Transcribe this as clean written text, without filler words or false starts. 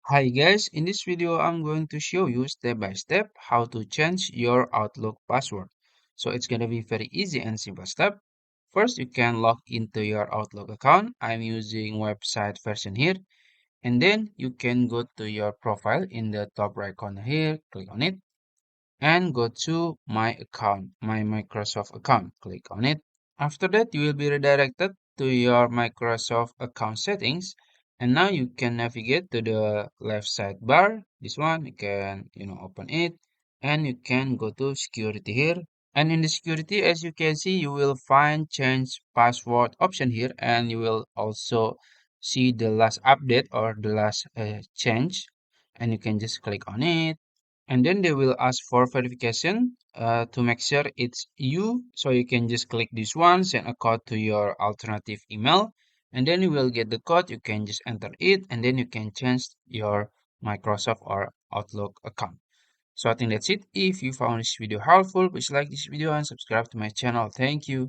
Hi guys, in this video I'm going to show you step by step how to change your Outlook password. So it's going to be very easy and simple step. First, you can log into your Outlook account. I'm using website version here. And then you can go to your profile in the top right corner here, click on it and go to my account, my Microsoft account. Click on it. After that, you will be redirected to your Microsoft account settings. And now you can navigate to the left sidebar. This one, you can, open it and you can go to security here. And in the security, as you can see, you will find change password option here and you will also see the last update or the last change. And you can just click on it and then they will ask for verification to make sure it's you. So you can just click this one, send a code to your alternative email, and then you will get the code. You can just enter it, and then you can change your Microsoft or Outlook account. So I think that's it. If you found this video helpful, please like this video and subscribe to my channel. Thank you.